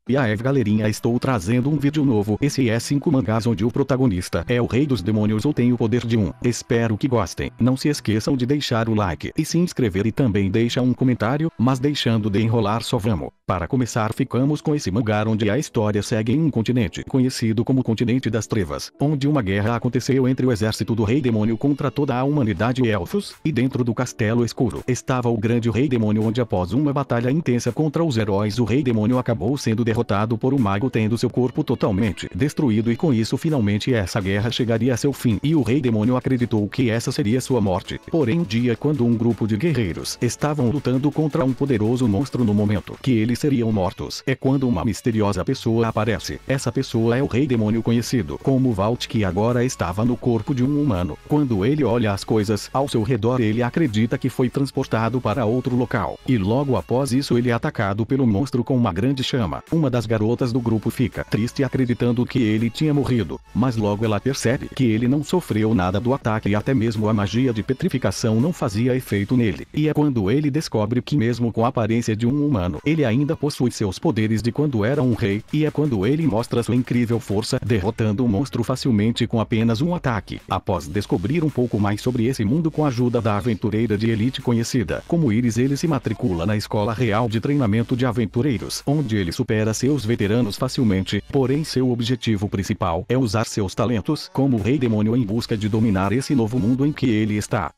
E aí galerinha, estou trazendo um vídeo novo. Esse é 5 mangás onde o protagonista é o rei dos demônios ou tem o poder de um. Espero que gostem. Não se esqueçam de deixar o like e se inscrever e também deixa um comentário, mas deixando de enrolar só vamos. Para começar ficamos com esse mangá onde a história segue em um continente conhecido como Continente das Trevas, onde uma guerra aconteceu entre o exército do rei demônio contra toda a humanidade e elfos, e dentro do castelo escuro estava o grande rei demônio onde após uma batalha intensa contra os heróis o rei demônio acabou sendo derrotado por um mago tendo seu corpo totalmente destruído e com isso finalmente essa guerra chegaria a seu fim e o rei demônio acreditou que essa seria sua morte. Porém um dia quando um grupo de guerreiros estavam lutando contra um poderoso monstro no momento que eles seriam mortos é quando uma misteriosa pessoa aparece. Essa pessoa é o rei demônio conhecido como Valt que agora estava no corpo de um humano. Quando ele olha as coisas ao seu redor ele acredita que foi transportado para outro local. E logo após isso ele é atacado pelo monstro com uma grande chama. Uma das garotas do grupo fica triste acreditando que ele tinha morrido, mas logo ela percebe que ele não sofreu nada do ataque e até mesmo a magia de petrificação não fazia efeito nele. E é quando ele descobre que mesmo com a aparência de um humano, ele ainda possui seus poderes de quando era um rei, e é quando ele mostra sua incrível força, derrotando o monstro facilmente com apenas um ataque. Após descobrir um pouco mais sobre esse mundo com a ajuda da aventureira de elite conhecida como Iris, ele se matricula na Escola Real de Treinamento de Aventureiros, onde ele supera seus veteranos facilmente, porém seu objetivo principal é usar seus talentos como rei demônio em busca de dominar esse novo mundo em que ele está.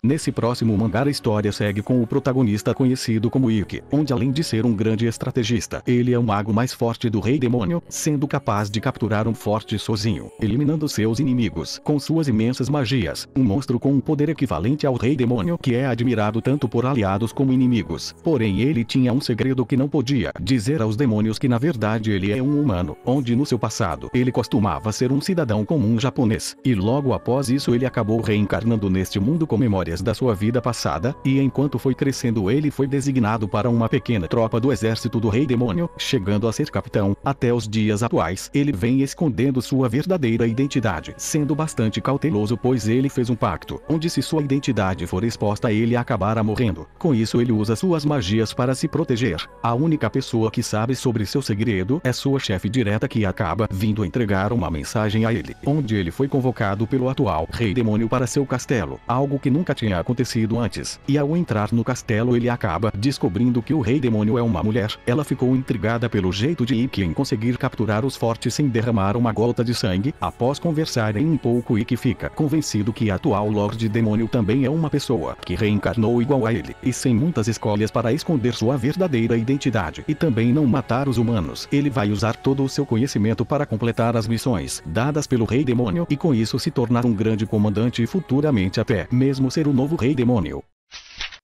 Nesse próximo mangá a história segue com o protagonista conhecido como Ikki, onde além de ser um grande estrategista, ele é o mago mais forte do rei demônio, sendo capaz de capturar um forte sozinho, eliminando seus inimigos com suas imensas magias. Um monstro com um poder equivalente ao rei demônio que é admirado tanto por aliados como inimigos. Porém ele tinha um segredo que não podia dizer aos demônios que na verdade ele é um humano, onde no seu passado ele costumava ser um cidadão comum japonês. E logo após isso ele acabou reencarnando neste mundo com memórias da sua vida passada, e enquanto foi crescendo ele foi designado para uma pequena tropa do exército do rei demônio, chegando a ser capitão. Até os dias atuais, ele vem escondendo sua verdadeira identidade, sendo bastante cauteloso pois ele fez um pacto, onde se sua identidade for exposta ele acabará morrendo. Com isso ele usa suas magias para se proteger. A única pessoa que sabe sobre seu segredo é sua chefe direta que acaba vindo entregar uma mensagem a ele, onde ele foi convocado pelo atual rei demônio para seu castelo, algo que nunca tinha acontecido antes. E ao entrar no castelo ele acaba descobrindo que o rei demônio é uma mulher. Ela ficou intrigada pelo jeito de Ikki em conseguir capturar os fortes sem derramar uma gota de sangue. Após conversarem um pouco Ikki fica convencido que a atual Lorde Demônio também é uma pessoa que reencarnou igual a ele, e sem muitas escolhas para esconder sua verdadeira identidade e também não matar os humanos. Ele vai usar todo o seu conhecimento para completar as missões dadas pelo rei demônio e com isso se tornar um grande comandante e futuramente até mesmo ser o novo rei demônio.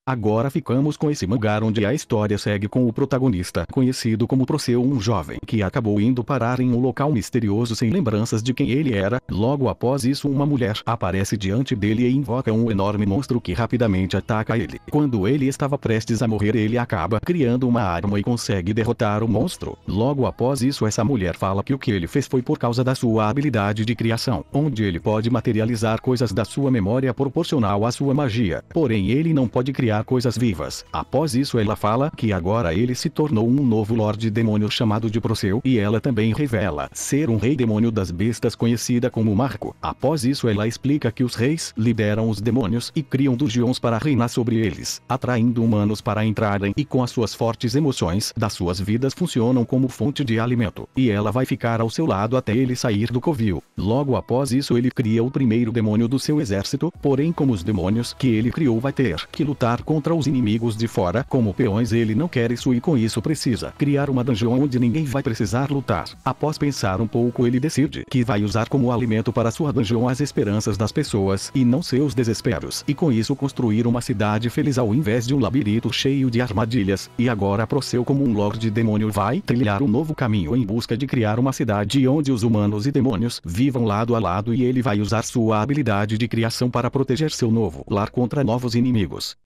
Agora ficamos com esse mangá onde a história segue com o protagonista conhecido como Proseu, um jovem que acabou indo parar em um local misterioso sem lembranças de quem ele era. Logo após isso uma mulher aparece diante dele e invoca um enorme monstro que rapidamente ataca ele. Quando ele estava prestes a morrer ele acaba criando uma arma e consegue derrotar o monstro. Logo após isso essa mulher fala que o que ele fez foi por causa da sua habilidade de criação, onde ele pode materializar coisas da sua memória proporcional à sua magia, porém ele não pode criar coisas vivas. Após isso ela fala que agora ele se tornou um novo Lorde Demônio chamado de Proseu, e ela também revela ser um rei demônio das bestas conhecida como Marco. Após isso ela explica que os reis lideram os demônios e criam Dungeons para reinar sobre eles, atraindo humanos para entrarem e com as suas fortes emoções das suas vidas funcionam como fonte de alimento, e ela vai ficar ao seu lado até ele sair do covil. Logo após isso ele cria o primeiro demônio do seu exército, porém como os demônios que ele criou vai ter que lutar contra os inimigos de fora como peões ele não quer isso e com isso precisa criar uma dungeon onde ninguém vai precisar lutar. Após pensar um pouco ele decide que vai usar como alimento para sua dungeon as esperanças das pessoas e não seus desesperos, e com isso construir uma cidade feliz ao invés de um labirinto cheio de armadilhas. E agora Proseu como um Lorde Demônio vai trilhar um novo caminho em busca de criar uma cidade onde os humanos e demônios vivam lado a lado, e ele vai usar sua habilidade de criação para proteger seu novo lar contra novos inimigos.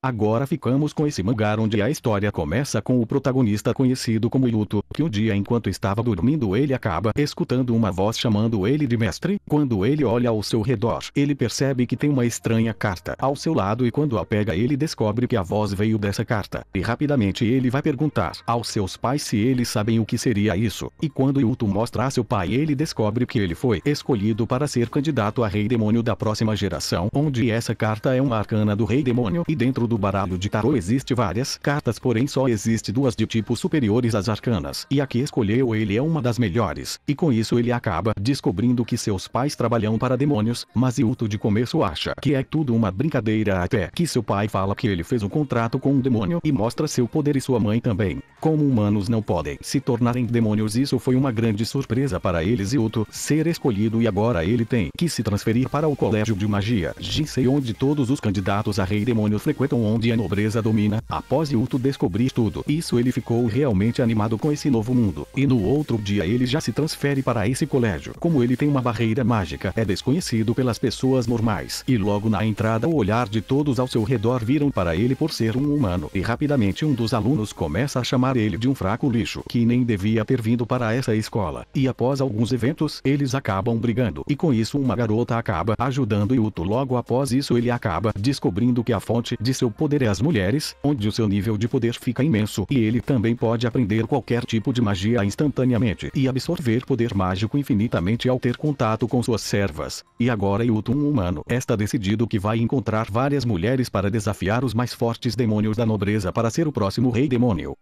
Agora ficamos com esse mangá onde a história começa com o protagonista conhecido como Yuto, que um dia enquanto estava dormindo ele acaba escutando uma voz chamando ele de mestre. Quando ele olha ao seu redor, ele percebe que tem uma estranha carta ao seu lado e quando a pega ele descobre que a voz veio dessa carta. E rapidamente ele vai perguntar aos seus pais se eles sabem o que seria isso. E quando Yuto mostra a seu pai ele descobre que ele foi escolhido para ser candidato a Rei Demônio da próxima geração, onde essa carta é uma arcana do Rei Demônio e dentro do baralho de tarô existe várias cartas, porém só existe duas de tipo superiores às arcanas, e a que escolheu ele é uma das melhores, e com isso ele acaba descobrindo que seus pais trabalham para demônios, mas Yuto de começo acha que é tudo uma brincadeira até que seu pai fala que ele fez um contrato com um demônio e mostra seu poder e sua mãe também. Como humanos não podem se tornarem demônios, isso foi uma grande surpresa para eles. Yuto ser escolhido e agora ele tem que se transferir para o colégio de magia Jinsei, onde todos os candidatos a Rei Demônio frequentam, onde a nobreza domina. Após Yuto descobrir tudo isso, ele ficou realmente animado com esse novo mundo, e no outro dia ele já se transfere para esse colégio. Como ele tem uma barreira mágica, é desconhecido pelas pessoas normais, e logo na entrada o olhar de todos ao seu redor viram para ele por ser um humano, e rapidamente um dos alunos começa a chamar ele de um fraco lixo, que nem devia ter vindo para essa escola, e após alguns eventos, eles acabam brigando, e com isso uma garota acaba ajudando Yuto. Logo após isso ele acaba descobrindo que a fonte de seu poder é as mulheres, onde o seu nível de poder fica imenso, e ele também pode aprender qualquer tipo de magia instantaneamente, e absorver poder mágico infinitamente ao ter contato com suas servas. E agora Yuto, um humano, está decidido que vai encontrar várias mulheres para desafiar os mais fortes demônios da nobreza para ser o próximo Rei Demônio.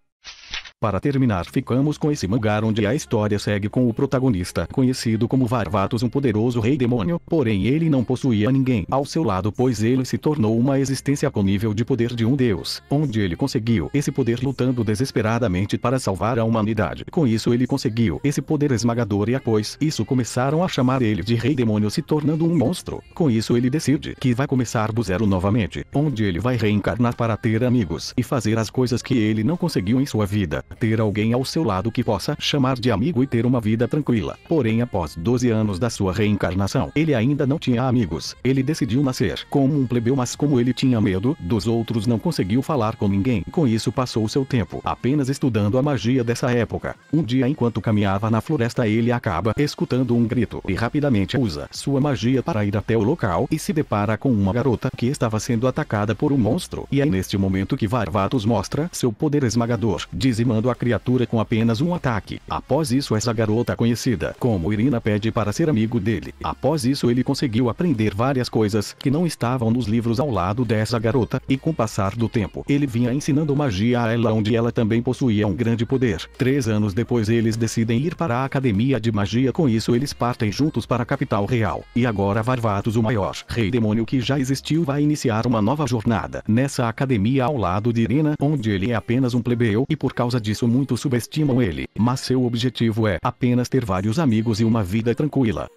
Para terminar, ficamos com esse mangá onde a história segue com o protagonista conhecido como Varvatos, um poderoso rei demônio, porém ele não possuía ninguém ao seu lado, pois ele se tornou uma existência com nível de poder de um deus, onde ele conseguiu esse poder lutando desesperadamente para salvar a humanidade. Com isso ele conseguiu esse poder esmagador e após isso começaram a chamar ele de Rei Demônio, se tornando um monstro. Com isso ele decide que vai começar do zero novamente, onde ele vai reencarnar para ter amigos e fazer as coisas que ele não conseguiu em sua vida. Ter alguém ao seu lado que possa chamar de amigo e ter uma vida tranquila. Porém, após 12 anos da sua reencarnação, ele ainda não tinha amigos. Ele decidiu nascer como um plebeu, mas como ele tinha medo dos outros, não conseguiu falar com ninguém. Com isso passou seu tempo apenas estudando a magia dessa época. Um dia, enquanto caminhava na floresta, ele acaba escutando um grito e rapidamente usa sua magia para ir até o local e se depara com uma garota que estava sendo atacada por um monstro. E é neste momento que Varvatos mostra seu poder esmagador, dizimando a criatura com apenas um ataque. Após isso, essa garota conhecida como Irina pede para ser amigo dele. Após isso ele conseguiu aprender várias coisas que não estavam nos livros ao lado dessa garota, e com o passar do tempo, ele vinha ensinando magia a ela, onde ela também possuía um grande poder. 3 anos depois eles decidem ir para a academia de magia. Com isso eles partem juntos para a capital real. E agora Varvatos, o maior rei demônio que já existiu, vai iniciar uma nova jornada nessa academia ao lado de Irina, onde ele é apenas um plebeu e por causa disso muitos subestimam ele, mas seu objetivo é apenas ter vários amigos e uma vida tranquila.